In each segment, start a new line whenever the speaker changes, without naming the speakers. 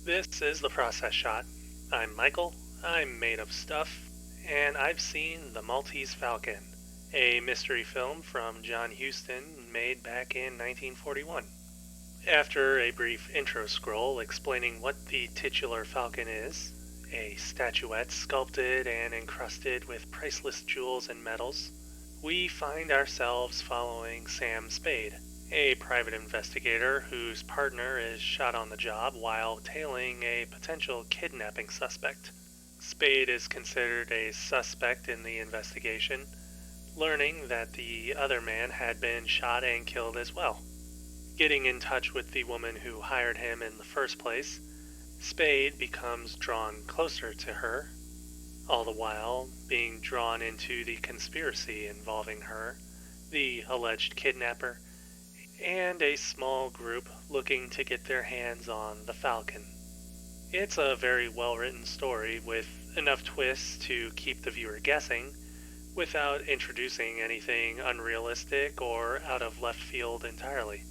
This is The Process Shot. I'm Michael, I'm made of stuff, and I've seen The Maltese Falcon, a mystery film from John Huston made back in 1941. After a brief intro scroll explaining what the titular falcon is, a statuette sculpted and encrusted with priceless jewels and metals, we find ourselves following Sam Spade, a private investigator whose partner is shot on the job while tailing a potential kidnapping suspect. Spade is considered a suspect in the investigation, learning that the other man had been shot and killed as well. Getting in touch with the woman who hired him in the first place, Spade becomes drawn closer to her, all the while being drawn into the conspiracy involving her, the alleged kidnapper, and a small group looking to get their hands on the Falcon. It's a very well-written story with enough twists to keep the viewer guessing, without introducing anything unrealistic or out of left field entirely.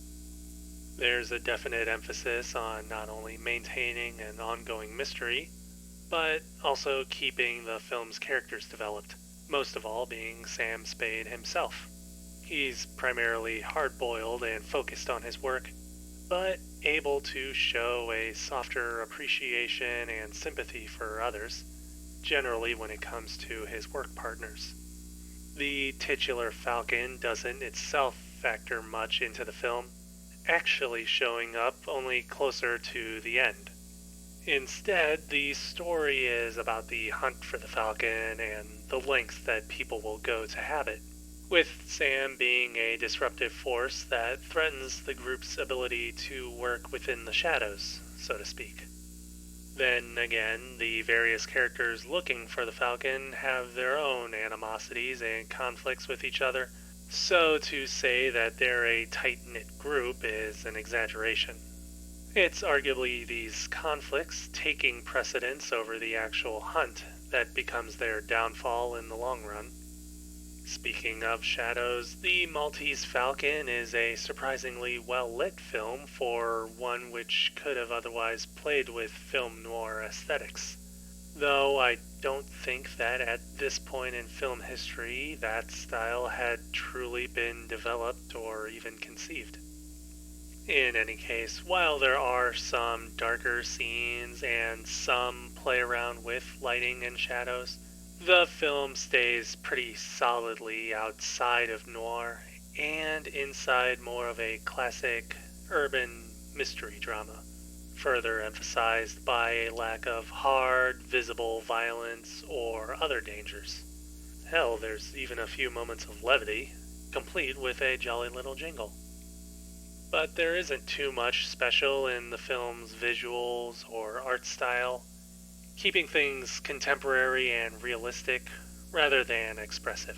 There's a definite emphasis on not only maintaining an ongoing mystery, but also keeping the film's characters developed, most of all being Sam Spade himself. He's primarily hard-boiled and focused on his work, but able to show a softer appreciation and sympathy for others, generally when it comes to his work partners. The titular Falcon doesn't itself factor much into the film, actually showing up only closer to the end. Instead, the story is about the hunt for the Falcon and the lengths that people will go to have it, with Sam being a disruptive force that threatens the group's ability to work within the shadows, so to speak. Then again, the various characters looking for the Falcon have their own animosities and conflicts with each other, so to say that they're a tight-knit group is an exaggeration. It's arguably these conflicts taking precedence over the actual hunt that becomes their downfall in the long run. Speaking of shadows, the Maltese Falcon is a surprisingly well-lit film for one which could have otherwise played with film noir aesthetics. Though I don't think that at this point in film history that style had truly been developed or even conceived. In any case, while there are some darker scenes and some play around with lighting and shadows, the film stays pretty solidly outside of noir and inside more of a classic urban mystery drama, further emphasized by a lack of hard, visible violence or other dangers. Hell, there's even a few moments of levity, complete with a jolly little jingle. But there isn't too much special in the film's visuals or art style, keeping things contemporary and realistic rather than expressive.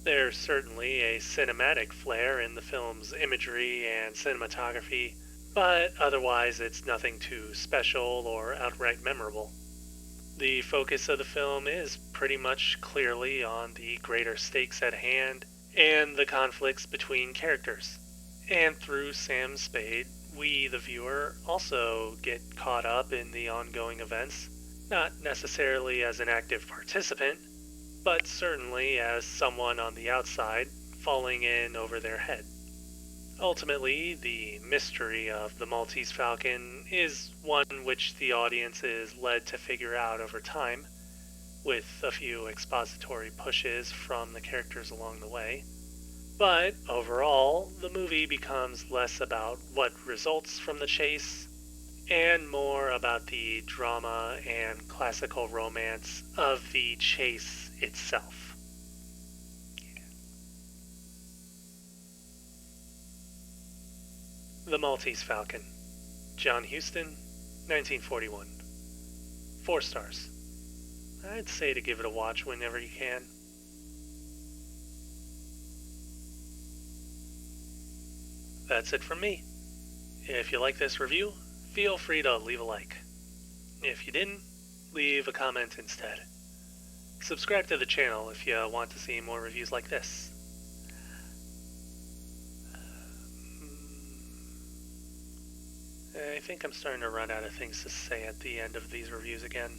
There's certainly a cinematic flair in the film's imagery and cinematography, but otherwise it's nothing too special or outright memorable. The focus of the film is pretty much clearly on the greater stakes at hand and the conflicts between characters. And through Sam Spade, we, the viewer, also get caught up in the ongoing events, not necessarily as an active participant, but certainly as someone on the outside falling in over their head. Ultimately, the mystery of the Maltese Falcon is one which the audience is led to figure out over time, with a few expository pushes from the characters along the way. But overall, the movie becomes less about what results from the chase and more about the drama and classical romance of the chase itself. The Maltese Falcon, John Huston, 1941. 4 stars. I'd say to give it a watch whenever you can. That's it from me. If you like this review, feel free to leave a like. If you didn't, leave a comment instead. Subscribe to the channel if you want to see more reviews like this. I think I'm starting to run out of things to say at the end of these reviews again.